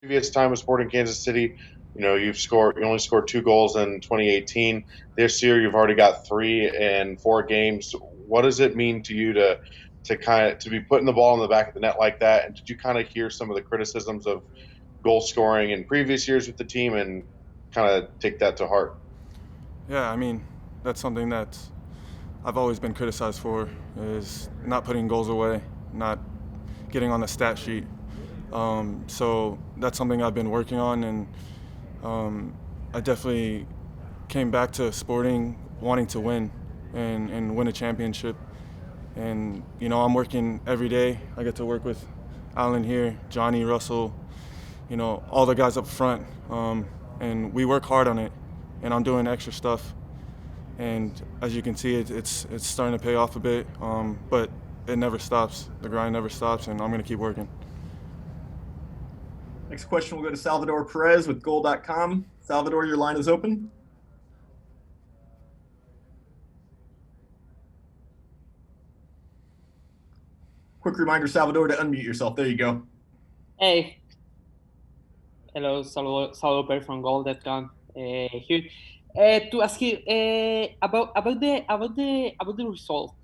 previous time of Sporting Kansas City, you only scored 2 goals in 2018. This year, you've already got 3 in 4 games. What does it mean to you to be putting the ball in the back of the net like that? And did you kind of hear some of the criticisms of goal scoring in previous years with the team and kind of take that to heart? Yeah, I mean, that's something that I've always been criticized for, is not putting goals away, not getting on the stat sheet. So that's something I've been working on, and I definitely came back to Sporting wanting to win and win a championship. And, I'm working every day. I get to work with Alan here, Johnny, Russell, all the guys up front. And we work hard on it, and I'm doing extra stuff. And as you can see, it's starting to pay off a bit, but it never stops. The grind never stops, and I'm going to keep working. Next question will go to Salvador Perez with Goal.com. Salvador, your line is open. Quick reminder, Salvador, to unmute yourself. There you go. Hey. Hello, Salvador Perez from Goal.com here. To ask you about the result.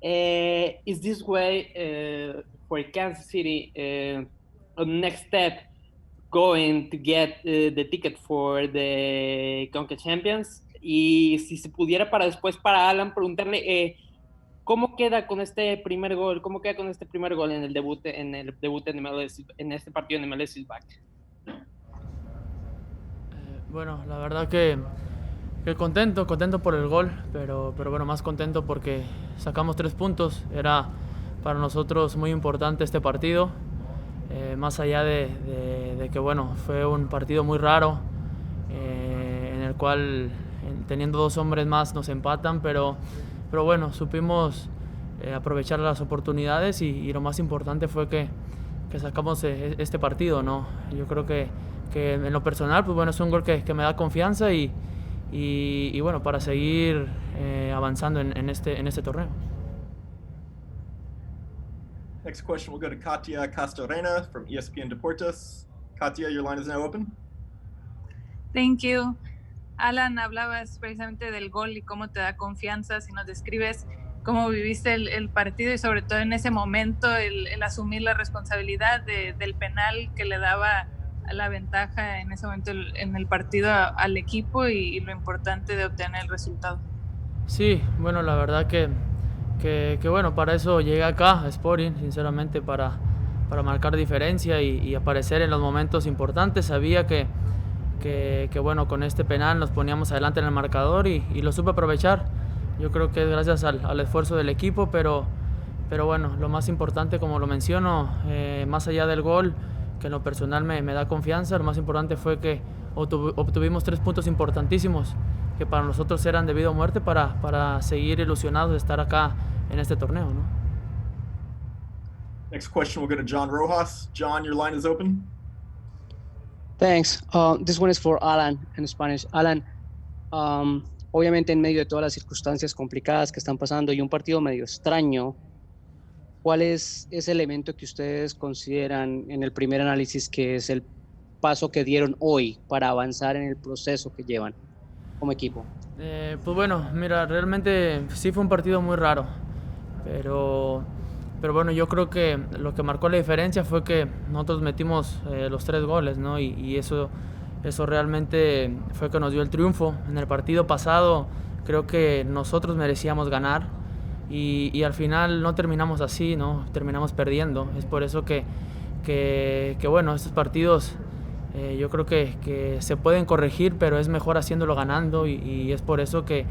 Is this way for Kansas City a next step going to get the ticket for the CONCACAF Champions? Y si se pudiera para Alan preguntarle ¿cómo queda con este primer gol? ¿Cómo queda con este primer gol en el debut en MLS, en este partido en MLS is Back? Bueno, la verdad que contento por el gol, pero bueno, más contento porque sacamos 3 puntos. Era para nosotros muy importante este partido, más allá de que bueno, fue un partido muy raro, en el cual teniendo 2 hombres más nos empatan, pero bueno, supimos aprovechar las oportunidades y lo más importante fue que sacamos este partido, ¿no? Yo creo que en lo personal, pues bueno, es un gol que me da confianza y bueno, para seguir avanzando en este torneo. Next question will go to Katia Castorena from ESPN Deportes. Katia, your line is now open. Thank you. Alan, hablabas precisamente del gol y cómo te da confianza. Si nos describes cómo viviste el partido y sobre todo en ese momento el asumir la responsabilidad del penal que le daba la ventaja en ese momento en el partido al equipo y lo importante de obtener el resultado. Sí, bueno, la verdad que bueno, para eso llegué acá a Sporting, sinceramente, para marcar diferencia y aparecer en los momentos importantes. Sabía que bueno, con este penal nos poníamos adelante en el marcador y lo supe aprovechar. Yo creo que es gracias al esfuerzo del equipo, pero bueno, lo más importante, como lo menciono, más allá del gol, que en lo personal me da confianza, lo más importante fue que obtuvimos 3 puntos importantísimos que para nosotros eran de vida o muerte para seguir ilusionados de estar acá en este torneo, ¿no? Next question will go to John Rojas. John, your line is open. Thanks. This one is for Alan in Spanish. Alan, obviamente en medio de todas las circunstancias complicadas que están pasando y un partido medio extraño, ¿cuál es ese elemento que ustedes consideran en el primer análisis que es el paso que dieron hoy para avanzar en el proceso que llevan como equipo? Pues bueno, mira, realmente sí fue un partido muy raro, pero bueno, yo creo que lo que marcó la diferencia fue que nosotros metimos los 3 goles, ¿no? Y eso realmente fue que nos dio el triunfo. En el partido pasado creo que nosotros merecíamos ganar y al final no terminamos así, ¿no? Terminamos perdiendo. Es por eso que bueno, estos partidos yo creo que se pueden corregir, pero es mejor haciéndolo ganando y es por eso que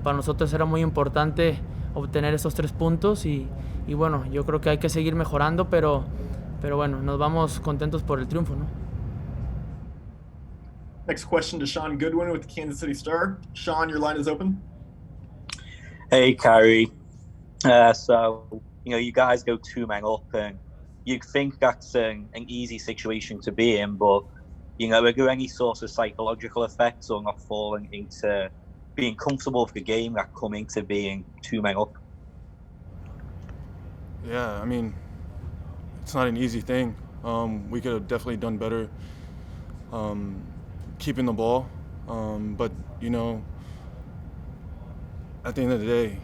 para nosotros era muy importante obtener esos 3 puntos y bueno, yo creo que hay que seguir mejorando, pero bueno, nos vamos contentos por el triunfo, ¿no? Next question to Sean Goodwin with the Kansas City Star. Sean, your line is open. Hey, Kyrie. So, you guys go 2 men up, and you'd think that's an easy situation to be in, but, are there any sort of psychological effects or not falling into being comfortable with the game that come into being 2 men up? Yeah, I mean, it's not an easy thing. We could have definitely done better keeping the ball. But, at the end of the day,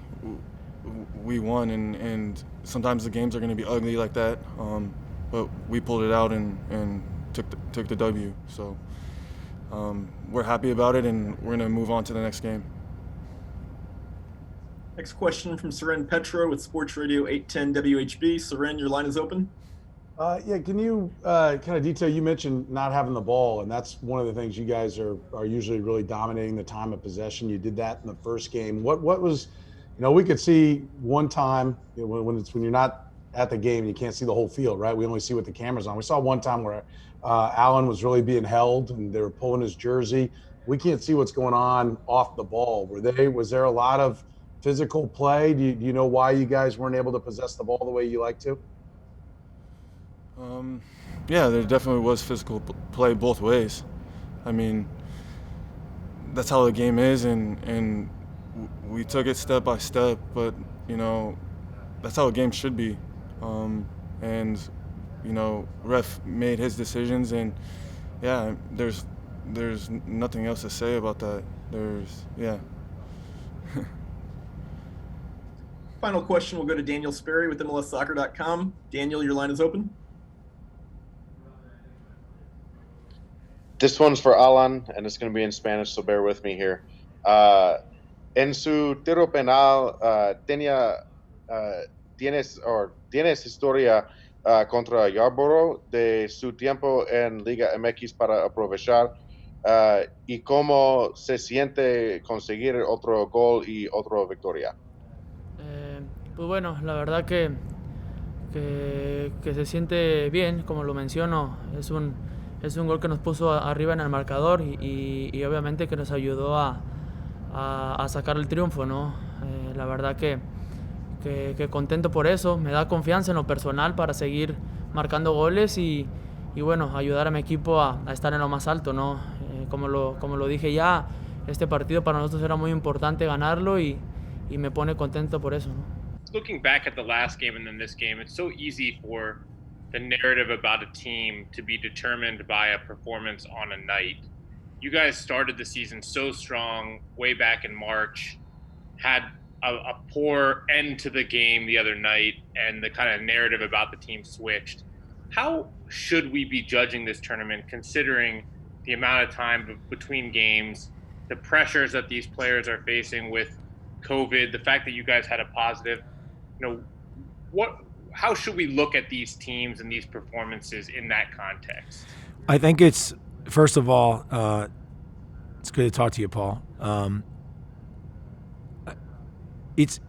we won, and sometimes the games are going to be ugly like that. But we pulled it out and took the W. So we're happy about it, and we're going to move on to the next game. Next question from Seren Petra with Sports Radio 810 WHB. Seren, your line is open. Yeah, can you kind of detail, you mentioned not having the ball, and that's one of the things you guys are usually really dominating the time of possession. You did that in the first game. What was, we could see one time, when you're not at the game, you can't see the whole field, right? We only see what the camera's on. We saw one time where Allen was really being held and they were pulling his jersey. We can't see what's going on off the ball. Was there a lot of physical play? Do you know why you guys weren't able to possess the ball the way you like to? Yeah, there definitely was physical play both ways. I mean, that's how the game is, and we took it step by step, but, that's how a game should be. And, ref made his decisions, and, yeah, there's nothing else to say about that. Final question will go to Daniel Sperry with MLSsoccer.com. Daniel, your line is open. This one's for Alan, and it's going to be in Spanish, so bear with me here. En su tiro penal, tienes historia contra Yarborough de su tiempo en Liga MX para aprovechar, y cómo se siente conseguir otro gol y otra victoria. Pues bueno, la verdad que se siente bien, como lo menciono, es un gol que nos puso arriba en el marcador y obviamente que nos ayudó a sacar el triunfo, ¿no? La verdad que contento por eso, me da confianza en lo personal para seguir marcando goles y bueno, ayudar a mi equipo a estar en lo más alto, ¿no? Como lo dije ya, este partido para nosotros era muy importante ganarlo y me pone contento por eso, ¿no? Looking back at the last game and then this game, it's so easy for the narrative about a team to be determined by a performance on a night. You guys started the season so strong way back in March, had a poor end to the game the other night, and the kind of narrative about the team switched. How should we be judging this tournament, considering the amount of time between games, the pressures that these players are facing with COVID, the fact that you guys had a positive, how should we look at these teams and these performances in that context? I think it's, first of all, it's good to talk to you, Paul. It's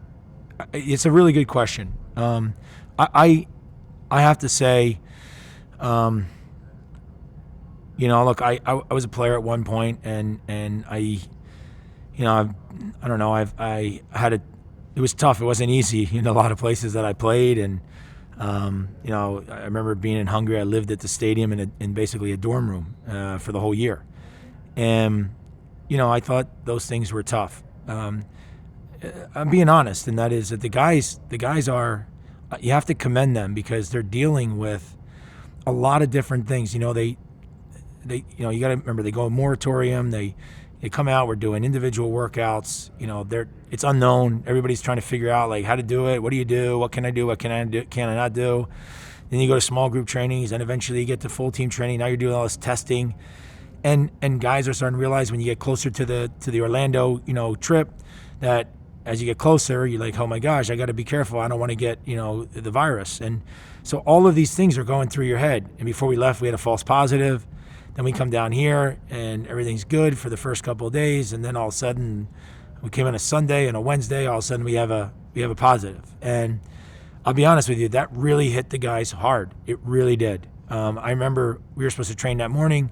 a really good question. I have to say, look, I was a player at one point, and I don't know, I had it was tough. It wasn't easy in a lot of places that I played, and I remember being in Hungary. I lived at the stadium in basically a dorm room for the whole year, and I thought those things were tough. I'm being honest, and that is that the guys are. You have to commend them because they're dealing with a lot of different things. You got to remember they go in moratorium. They come out. We're doing individual workouts. It's unknown. Everybody's trying to figure out like how to do it. What do you do? What can I do? What can I do? Can I not do? Then you go to small group trainings, and eventually you get to full team training. Now you're doing all this testing, and guys are starting to realize when you get closer to the Orlando trip that as you get closer, you're like, oh my gosh, I got to be careful. I don't want to get the virus. And so all of these things are going through your head. And before we left, we had a false positive. Then we come down here and everything's good for the first couple of days, and then all of a sudden we came on a Sunday and a Wednesday, all of a sudden we have a positive. And I'll be honest with you, that really hit the guys hard. It really did. I remember we were supposed to train that morning.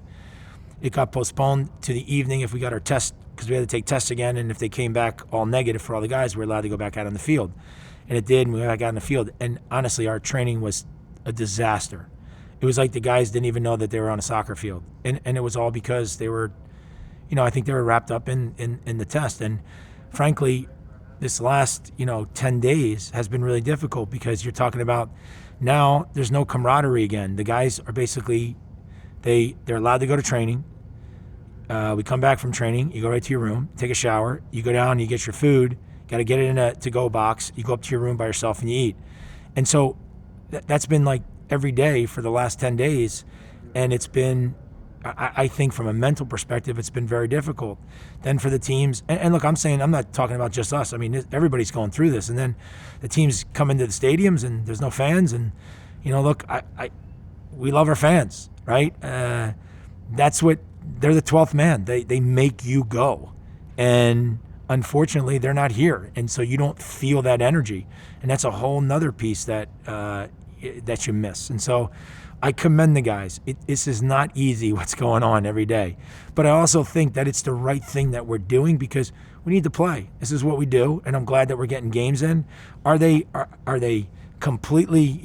It got postponed to the evening if we got our test, because we had to take tests again, and if they came back all negative for all the guys, we were allowed to go back out on the field. And it did, and we went back out on the field. And honestly, our training was a disaster. It was like the guys didn't even know that they were on a soccer field. And it was all because they were, I think they were wrapped up in the test. And frankly, this last, 10 days has been really difficult because you're talking about Now there's no camaraderie again. The guys are basically, they're allowed to go to training. We come back from training, you go right to your room, take a shower, you go down, you get your food, got to get it in a to-go box, you go up to your room by yourself and you eat. And so that's been like every day for the last 10 days. And it's been, I think from a mental perspective, it's been very difficult. Then for the teams, and look, I'm not talking about just us. I mean, everybody's going through this. And then the teams come into the stadiums and there's no fans. And, look, we love our fans, right? That's what, they're the 12th man. They make you go. And unfortunately, they're not here. And so you don't feel that energy. And that's a whole nother piece that you miss. And so I commend the guys. This is not easy what's going on every day. But I also think that it's the right thing that we're doing because we need to play. This is what we do. And I'm glad that we're getting games in. Are they completely,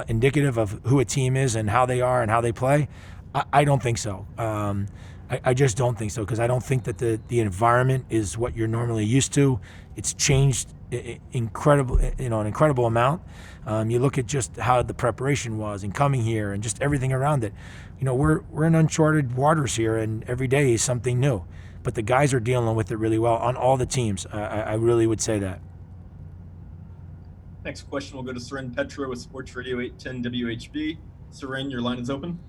indicative of who a team is and how they are and how they play? I don't think so. I just don't think so because I don't think that the environment is what you're normally used to. It's changed an incredible amount. You look at just how the preparation was and coming here and just everything around it. We're in uncharted waters here, and every day is something new. But the guys are dealing with it really well on all the teams. I really would say that. Next question will go to Seren Petra with Sports Radio 810 WHB. Seren, your line is open.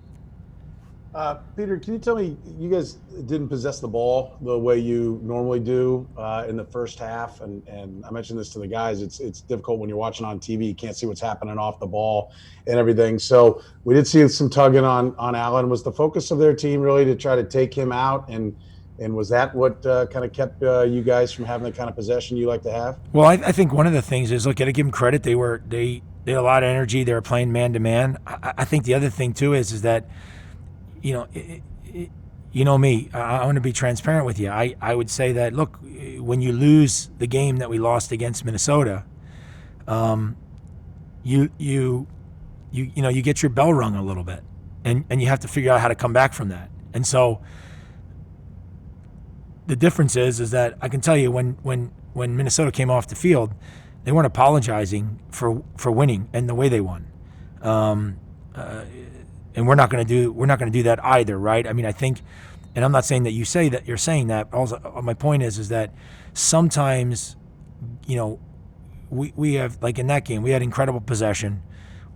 Peter, can you tell me, you guys didn't possess the ball the way you normally do in the first half, and I mentioned this to the guys. It's difficult when you're watching on TV. You can't see what's happening off the ball and everything. So we did see some tugging on Allen. Was the focus of their team really to try to take him out, and was that what kind of kept you guys from having the kind of possession you like to have? Well, I think one of the things is, look, got to give them credit. They had a lot of energy. They were playing man to man. I think the other thing too is that, me, I want to be transparent with you. I would say that, look, when you lose the game that we lost against Minnesota, you get your bell rung a little bit, and you have to figure out how to come back from that. And so the difference is that I can tell you when Minnesota came off the field, they weren't apologizing for winning and the way they won. And we're not going to do that either, right? I mean, I think, and I'm not saying that you're saying that. Also, my point is that sometimes, we have, like in that game, we had incredible possession.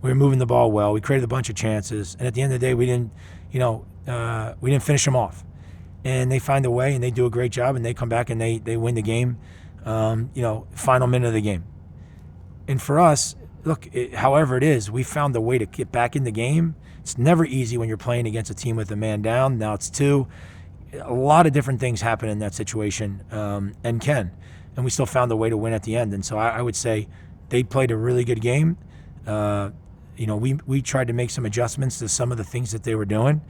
We were moving the ball well. We created a bunch of chances, and at the end of the day, we didn't finish them off. And they find a way, and they do a great job, and they come back and they win the game. Final minute of the game. And for us, look, however it is, we found a way to get back in the game. It's never easy when you're playing against a team with a man down. Now it's two. A lot of different things happen in that situation, and we still found a way to win at the end. And so I would say they played a really good game. We tried to make some adjustments to some of the things that they were doing.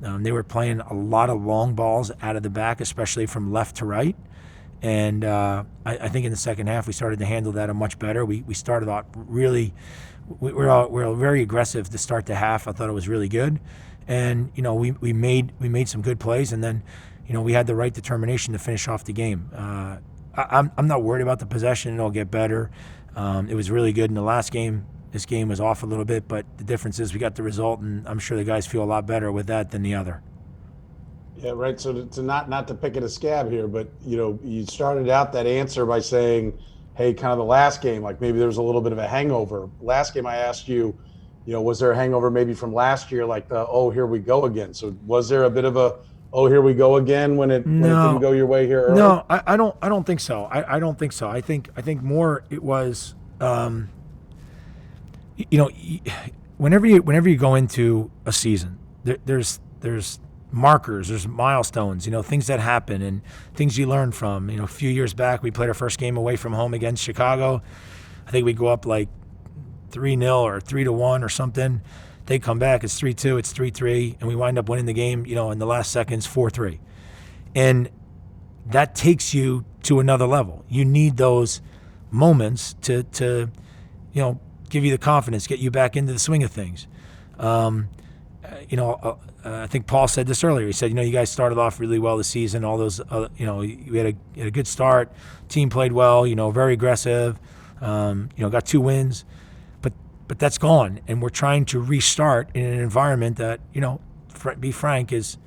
They were playing a lot of long balls out of the back, especially from left to right. And I think in the second half we started to handle that much better. We started out really. We were very aggressive to start the half. I thought it was really good, and we made some good plays, and then we had the right determination to finish off the game. I'm not worried about the possession; it'll get better. It was really good in the last game. This game was off a little bit, but the difference is we got the result, and I'm sure the guys feel a lot better with that than the other. Yeah, right. So to not to pick at a scab here, but you started out that answer by saying, hey, kind of the last game, like maybe there was a little bit of a hangover. Last game I asked you, was there a hangover maybe from last year, like here we go again? So was there a bit of a, here we go again when it didn't go your way here early? No, I don't think so. I don't think so. I think more it was, whenever you go into a season, there's markers, there's milestones, things that happen and things you learn from. A few years back, we played our first game away from home against Chicago. I think we go up like 3-0 or 3-1 or something. They come back, it's 3-2, it's 3-3, and we wind up winning the game, in the last seconds, 4-3. And that takes you to another level. You need those moments to give you the confidence, get you back into the swing of things. I think Paul said this earlier. He said, you guys started off really well this season. All those, we had a good start. Team played well. Very aggressive. Got 2 wins. but that's gone, and we're trying to restart in an environment that, be frank, is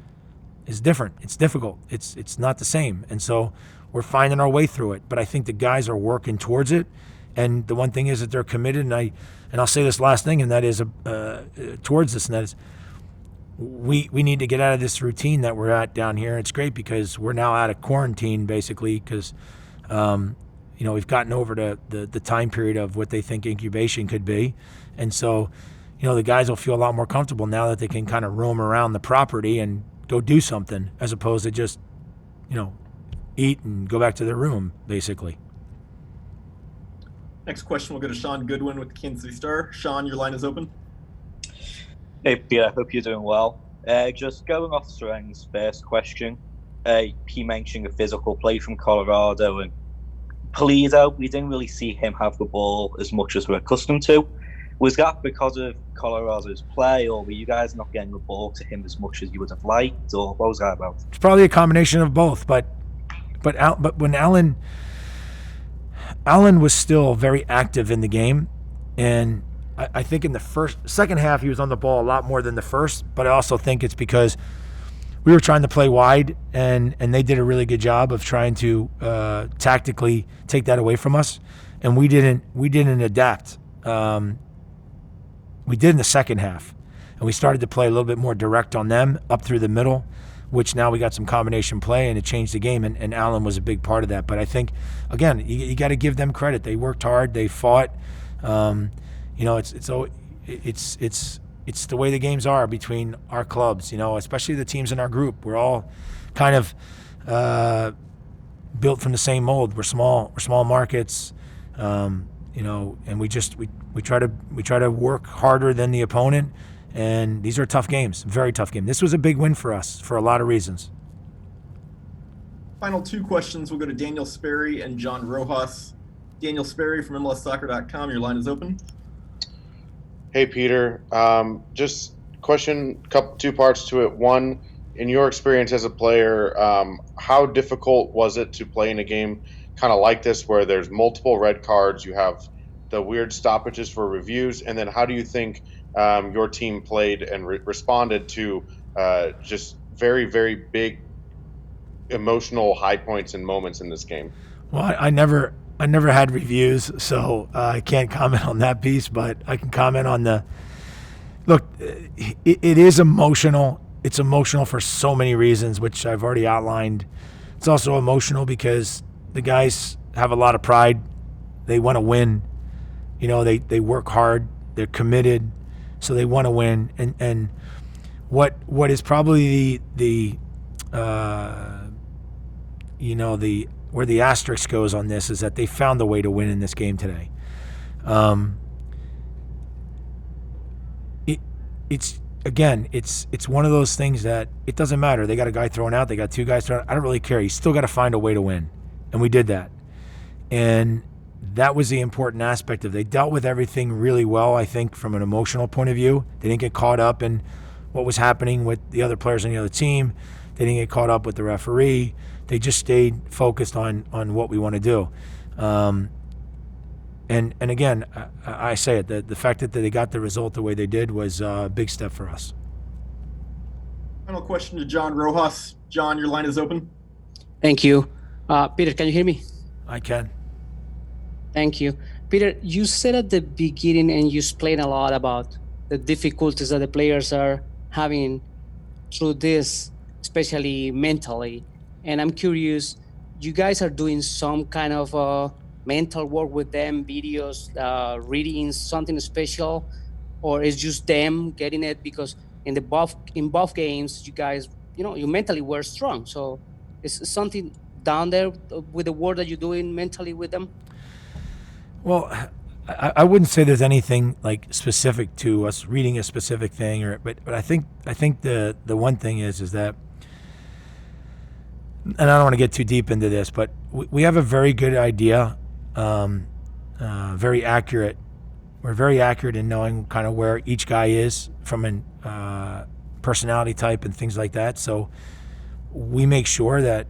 different. It's difficult. It's not the same, and so we're finding our way through it. But I think the guys are working towards it, and the one thing is that they're committed. And I'll say this last thing, and that is towards this, and that is we need to get out of this routine that we're at down here. It's great because we're now out of quarantine basically because we've gotten over the time period of what they think incubation could be, and so the guys will feel a lot more comfortable now that they can kind of roam around the property and go do something as opposed to just eat and go back to their room basically. Next question will go to Sean Goodwin with the Kansas City Star. Sean, your line is open. Hey, Peter, hope you're doing well. Just going off Sarang's first question, he mentioned a physical play from Colorado, and Pulido, we didn't really see him have the ball as much as we're accustomed to. Was that because of Colorado's play, or were you guys not getting the ball to him as much as you would have liked, or what was that about? It's probably a combination of both, but when Allen was still very active in the game, and I think in the second half he was on the ball a lot more than the first, but I also think it's because we were trying to play wide, and they did a really good job of trying to tactically take that away from us, and we didn't adapt. We did in the second half, and we started to play a little bit more direct on them up through the middle, which now we got some combination play, and it changed the game, and Allen was a big part of that. But I think, again, you got to give them credit. They worked hard. They fought. It's the way the games are between our clubs, especially the teams in our group. We're all kind of built from the same mold. We're small markets, and we try to work harder than the opponent. And these are tough games, very tough game. This was a big win for us for a lot of reasons. Final two questions will go to Daniel Sperry and John Rojas. Daniel Sperry from MLSsoccer.com, your line is open. Hey, Peter. Just question, two parts to it. One, in your experience as a player, how difficult was it to play in a game kind of like this where there's multiple red cards, you have the weird stoppages for reviews, and then how do you think your team played and responded to just very, very big emotional high points and moments in this game? Well, I never had reviews, so I can't comment on that piece, but I can comment on look, it is emotional. It's emotional for so many reasons, which I've already outlined. It's also emotional because the guys have a lot of pride. They want to win. They work hard. They're committed, so they want to win. And what is probably where the asterisk goes on this is that they found a way to win in this game today. It's one of those things that it doesn't matter. They got a guy thrown out. They got two guys thrown out. I don't really care. You still got to find a way to win, and we did that. And that was the important aspect of it. They dealt with everything really well, I think, from an emotional point of view. They didn't get caught up in what was happening with the other players on the other team. They didn't get caught up with the referee. They just stayed focused on what we want to do. And again, I say it, the fact that they got the result the way they did was a big step for us. Final question to John Rojas. John, your line is open. Thank you. Peter, can you hear me? I can. Thank you. Peter, you said at the beginning, and you explained a lot about the difficulties that the players are having through this, especially mentally. And I'm curious, you guys are doing some kind of mental work with them, videos, reading something special, or is just them getting it? Because in both games, you guys, you mentally were strong. So is something down there with the work that you're doing mentally with them? Well, I wouldn't say there's anything like specific to us reading a specific thing, but I think the one thing is that, and I don't want to get too deep into this, but we have a very good idea, very accurate. We're very accurate in knowing kind of where each guy is from a personality type and things like that. So we make sure that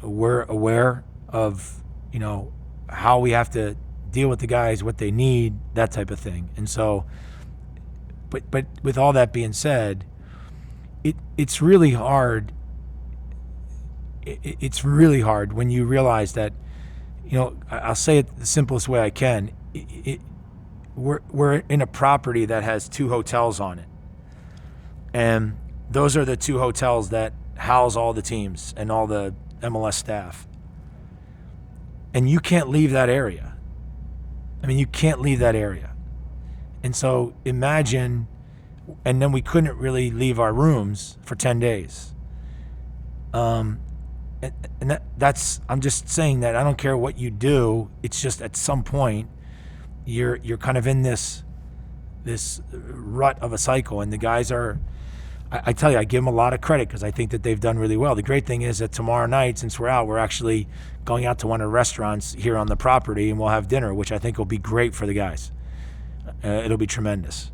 we're aware of how we have to deal with the guys, what they need, that type of thing. And so, but with all that being said, it's really hard. It's really hard when you realize that, I'll say it the simplest way I can. We're in a property that has 2 hotels on it. And those are the 2 hotels that house all the teams and all the MLS staff. And you can't leave that area. I mean, you can't leave that area. And so imagine, and then we couldn't really leave our rooms for 10 days. And that's, I'm just saying that I don't care what you do. It's just at some point you're kind of in this rut of a cycle, and the guys are, I tell you, I give them a lot of credit because I think that they've done really well. The great thing is that tomorrow night, since we're out, we're actually going out to one of the restaurants here on the property, and we'll have dinner, which I think will be great for the guys. It'll be tremendous.